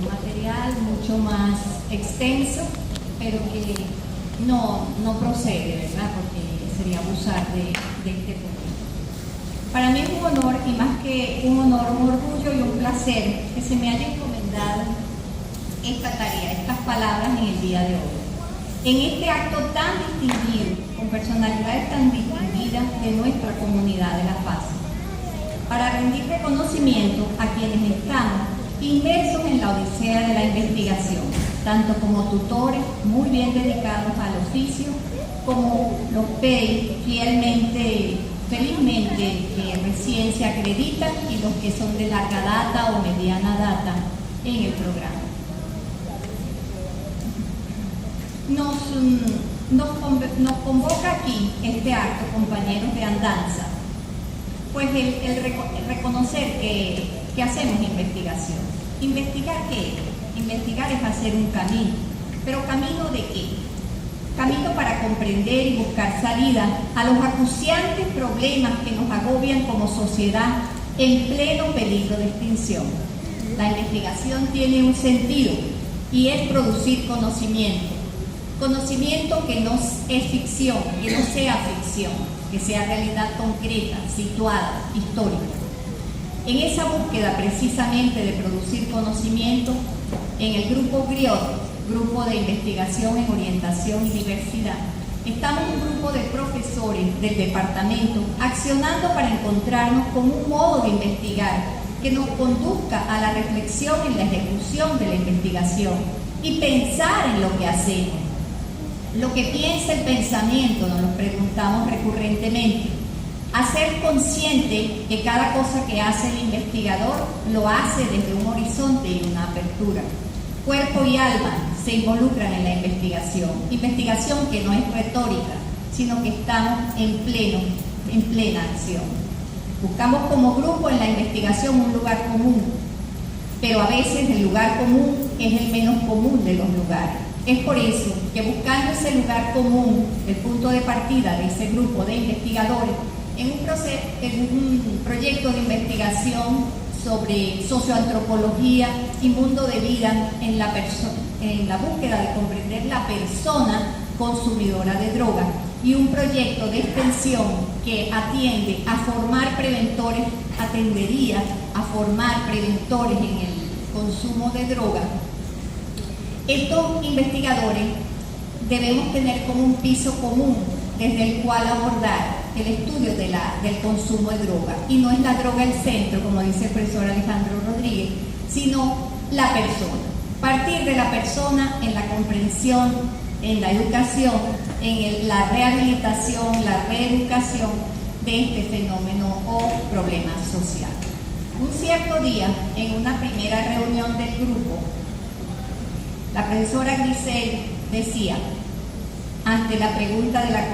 material mucho más extenso, pero que no procede, ¿verdad? Porque sería abusar de este punto. Para mí es un honor, y más que un honor, un orgullo y un placer que se me haya encomendado esta tarea, estas palabras en el día de hoy. En este acto tan distinguido, con personalidades tan distinguidas de nuestra comunidad de La Paz, para rendir reconocimiento a quienes estamos inmersos en la odisea de la investigación, tanto como tutores muy bien dedicados al oficio, como los PEI felizmente que recién se acreditan, y los que son de larga data o mediana data en el programa. Nos convoca aquí este acto, compañeros de andanza, pues el reconocer que hacemos investigación. ¿Investigar qué es? Investigar es hacer un camino. ¿Pero camino de qué? Camino para comprender y buscar salida a los acuciantes problemas que nos agobian como sociedad en pleno peligro de extinción. La investigación tiene un sentido, y es producir conocimiento. Conocimiento que no es ficción, que no sea ficción, que sea realidad concreta, situada, histórica. En esa búsqueda precisamente de producir conocimiento, en el grupo GRIOT, Grupo de Investigación en Orientación y Diversidad, estamos un grupo de profesores del departamento accionando para encontrarnos con un modo de investigar que nos conduzca a la reflexión en la ejecución de la investigación y pensar en lo que hacemos. Lo que piensa el pensamiento, nos lo preguntamos recurrentemente. Hacer consciente que cada cosa que hace el investigador lo hace desde un horizonte y una apertura. Cuerpo y alma se involucran en la investigación. Investigación que no es retórica, sino que estamos en plena acción. Buscamos como grupo en la investigación un lugar común, pero a veces el lugar común es el menos común de los lugares. Es por eso que buscando ese lugar común, el punto de partida de ese grupo de investigadores, en un proyecto de investigación sobre socioantropología y mundo de vida en la búsqueda de comprender la persona consumidora de drogas, y un proyecto de extensión que atiende a formar preventores, atendería a formar preventores en el consumo de drogas. Estos investigadores debemos tener como un piso común desde el cual abordar el estudio del consumo de droga. Y no es la droga el centro, como dice el profesor Alejandro Rodríguez, sino la persona. Partir de la persona en la comprensión, en la educación, en la rehabilitación, la reeducación de este fenómeno o problema social. Un cierto día, en una primera reunión del grupo, la profesora Grisel decía, ante la pregunta de la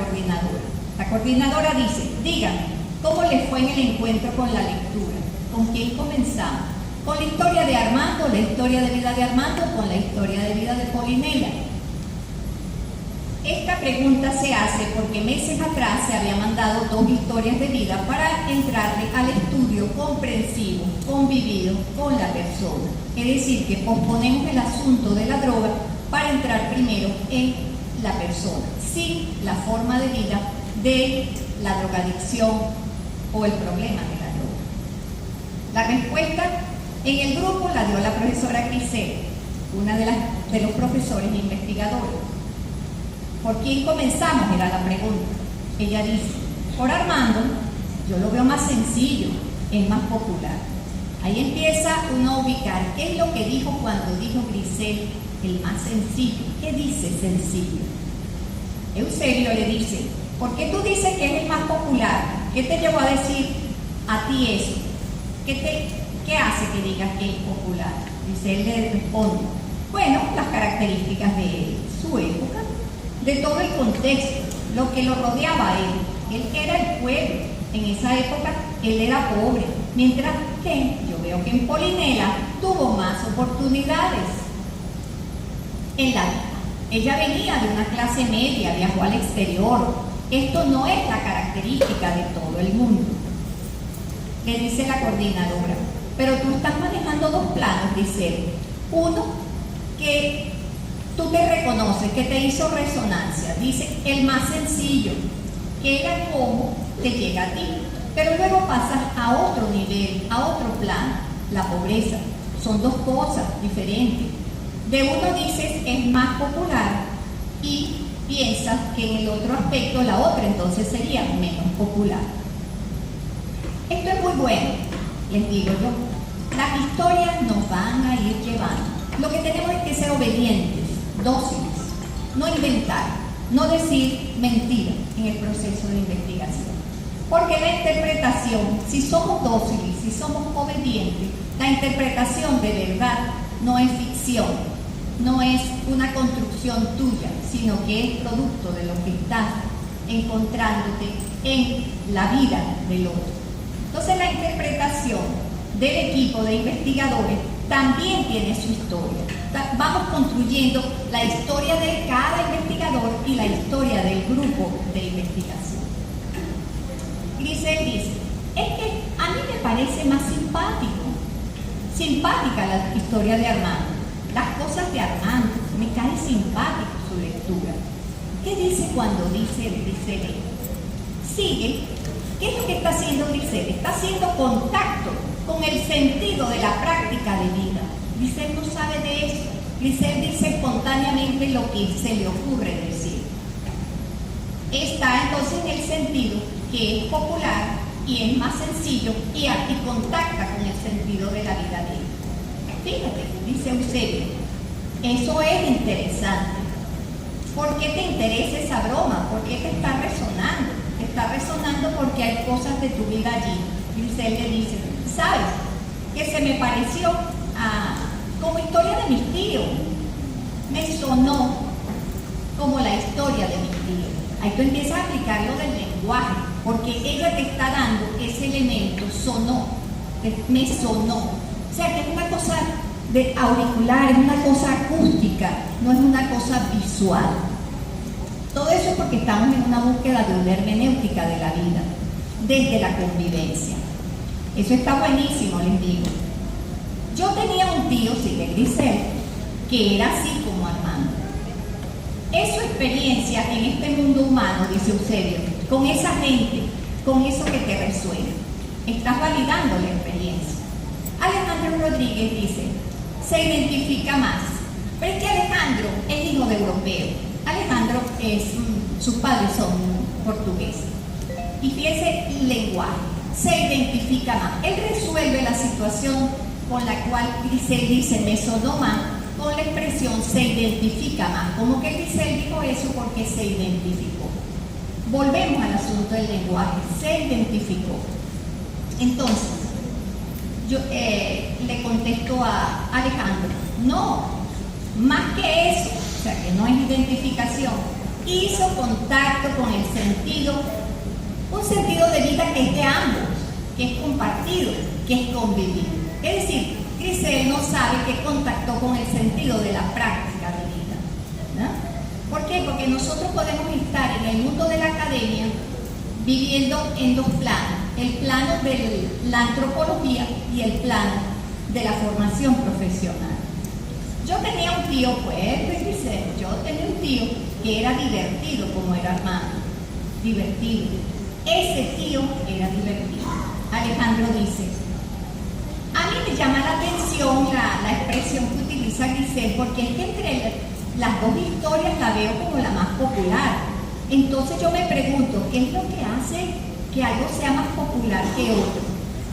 coordinadora dice: díganme, ¿cómo les fue en el encuentro con la lectura? ¿Con quién comenzamos? ¿Con la historia de Armando, la historia de vida de Armando, o con la historia de vida de Polinela? Esta pregunta se hace porque meses atrás se había mandado 2 historias de vida para entrarle al estudio comprensivo, convivido con la persona. Es decir, que posponemos el asunto de la droga para entrar primero en la persona, sin la forma de vida de la drogadicción o el problema de la droga. La respuesta en el grupo la dio la profesora Grisel, una de los profesores e investigadores. ¿Por quién comenzamos? Era la pregunta. Ella dice: por Armando. Yo lo veo más sencillo, es más popular. Ahí empieza uno a ubicar qué es lo que dijo cuando dijo Grisel, el más sencillo. ¿Qué dice sencillo? Eusebio le dice: ¿por qué tú dices que es el más popular? ¿Qué te llevó a decir a ti eso? ¿Qué hace que digas que es popular? Dice, él le responde: bueno, las características de su época, de todo el contexto, lo que lo rodeaba a él. Él era el pueblo. En esa época él era pobre, mientras que yo veo que en Polinela tuvo más oportunidades en la vida. Ella venía de una clase media, viajó al exterior. Esto no es la característica de todo el mundo. Le dice la coordinadora: pero tú estás manejando 2 planos, dice él. Uno, que tú te reconoces, que te hizo resonancia. Dice, el más sencillo, que era cómo te llega a ti. Pero luego pasas a otro nivel, a otro plano, la pobreza. Son dos cosas diferentes. De uno dices, es más popular y piensas que en el otro aspecto la otra entonces sería menos popular. Esto es muy bueno, les digo yo. Las historias nos van a ir llevando. Lo que tenemos es que ser obedientes, dóciles, no inventar, no decir mentiras en el proceso de investigación. Porque la interpretación, si somos dóciles, si somos obedientes, la interpretación de verdad no es ficción, no es una construcción tuya, sino que es producto de lo que estás encontrándote en la vida del otro. Entonces la interpretación del equipo de investigadores también tiene su historia. Vamos construyendo la historia de cada investigador y la historia del grupo de investigación. Grisel dice, es que a mí me parece más simpática la historia de Armando, las cosas de Armando, me cae simpático su lectura. ¿Qué dice cuando dice Grisel? Sigue. ¿Qué es lo que está haciendo Grisel? Está haciendo contacto con el sentido de la práctica de vida. Grisel no sabe de eso. Grisel dice espontáneamente lo que se le ocurre decir. Está entonces en el sentido que es popular y es más sencillo y contacta con el sentido de la vida de ella. Fíjate, dice Eusebio, eso es interesante. ¿Por qué te interesa esa broma? ¿Por qué te está resonando? Te está resonando porque hay cosas de tu vida allí. Grisel le dice, ¿sabes? Que se me pareció como historia de mis tíos. Me sonó como la historia de mis tíos. Ahí tú empiezas a aplicar lo del lenguaje, porque ella te está dando ese elemento, sonó, me sonó. O sea, que es una cosa de auricular, es una cosa acústica, no es una cosa visual. Todo eso es porque estamos en una búsqueda de una hermenéutica de la vida, desde la convivencia. Eso está buenísimo, les digo. Yo tenía un tío, sigue Grisel, que era así como Armando. Es su experiencia en este mundo humano, dice Eusebio, con esa gente, con eso que te resuena. Estás validando la experiencia. Alejandro Rodríguez dice, se identifica más. Pero es que Alejandro es hijo de europeo. Alejandro sus padres son portugueses. Y fíjese el lenguaje, se identifica más. Él resuelve la situación con la cual Grisel dice, me sonó más, con la expresión se identifica más. Como que Grisel dijo eso porque se identificó. Volvemos al asunto del lenguaje, se identificó. Entonces, yo le contesto a Alejandro, no, más que eso, o sea que no es identificación, hizo contacto con el sentido, un sentido de vida que es de ambos, que es compartido, que es convivir. Es decir, Grisel no sabe que contactó con el sentido de la práctica de vida, ¿no? ¿Por qué? Porque nosotros podemos estar en el mundo de la academia viviendo en dos planos, el plano de la antropología y el plano de la formación profesional. Yo tenía un tío, pues Grisel, yo tenía un tío que era divertido como era Armando, divertido. Ese tío era divertido. Alejandro dice, a mí me llama la atención la expresión que utiliza Grisel, porque es que entre las dos historias la veo como la más popular. Entonces yo me pregunto, ¿qué es lo que hace que algo sea más popular que otro?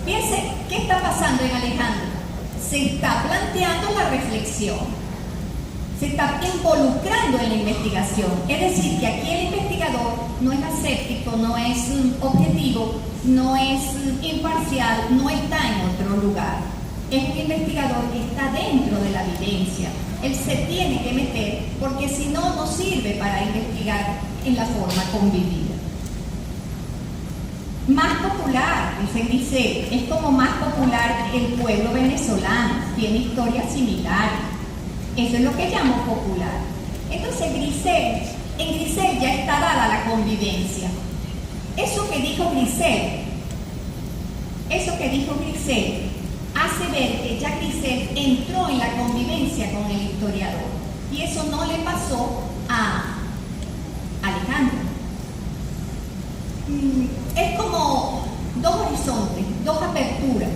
Fíjense, ¿qué está pasando en Alejandro? Se está planteando la reflexión, se está involucrando en la investigación. Es decir, que aquí el investigador no es aséptico, no es objetivo, no es imparcial, no está en otro lugar. Es un investigador que está dentro de la vivencia. Él se tiene que meter porque si no, no sirve para investigar en la forma convivida. Más popular, dice Grisel, es como más popular el pueblo venezolano, tiene historias similares. Eso es lo que llamo popular. Entonces en Grisel ya está dada la convivencia. Eso que dijo Grisel hace ver que Jacques Grisel entró en la convivencia con el historiador. Y eso no le pasó a Alejandro. Es como dos horizontes, dos aperturas,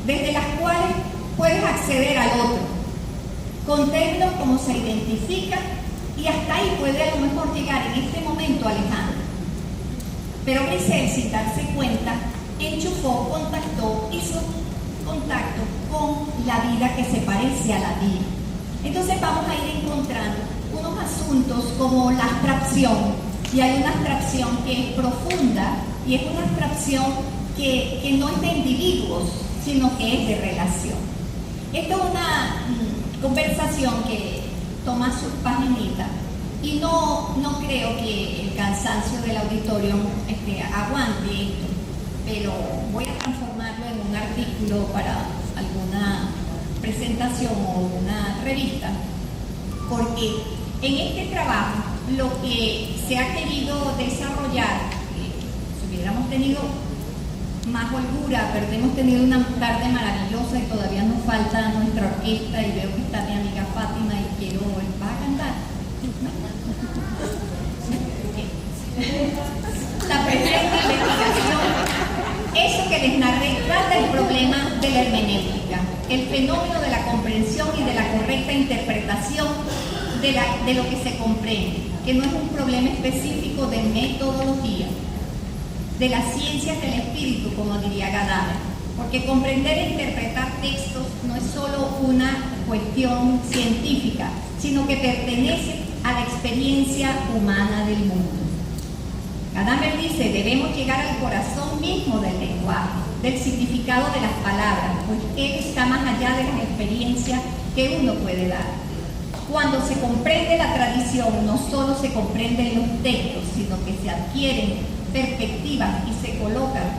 desde las cuales puedes acceder al otro, con términos como se identifica, y hasta ahí puede a lo mejor llegar en este momento Alejandro. Pero Grisel, sin darse cuenta, enchufó, contactó, hizo contacto con la vida que se parece a la vida. Entonces vamos a ir encontrando unos asuntos como la abstracción, y hay una abstracción que es profunda, y es una abstracción que no es de individuos, sino que es de relación. Esto es una conversación que toma sus paginitas, y no creo que el cansancio del auditorio aguante esto, pero voy a transformarlo en un artículo para alguna presentación o una revista, porque en este trabajo lo que se ha querido desarrollar, si hubiéramos tenido más holgura, pero hemos tenido una tarde maravillosa y todavía nos falta nuestra orquesta, y veo que está mi amiga Fátima y quiero, ¿va a cantar? La presente investigación, eso que les narré, trata el problema de la hermenéutica, el fenómeno de la comprensión y de la correcta interpretación de lo que se comprende, que no es un problema específico de metodología, de las ciencias del espíritu, como diría Gadamer, porque comprender e interpretar textos no es solo una cuestión científica, sino que pertenece a la experiencia humana del mundo. Gadamer dice, debemos llegar al corazón mismo del lenguaje, del significado de las palabras, pues él está más allá de las experiencias que uno puede dar. Cuando se comprende la tradición, no solo se comprenden los textos, sino que se adquieren perspectivas y se colocan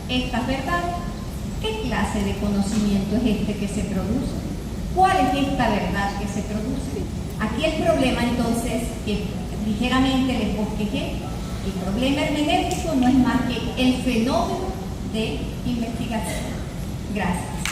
estas verdades. ¿Qué clase de conocimiento es este que se produce? ¿Cuál es esta verdad que se produce? Aquí el problema, entonces, que ligeramente les bosquejé, el problema hermenéutico no es más que el fenómeno de investigación. Gracias.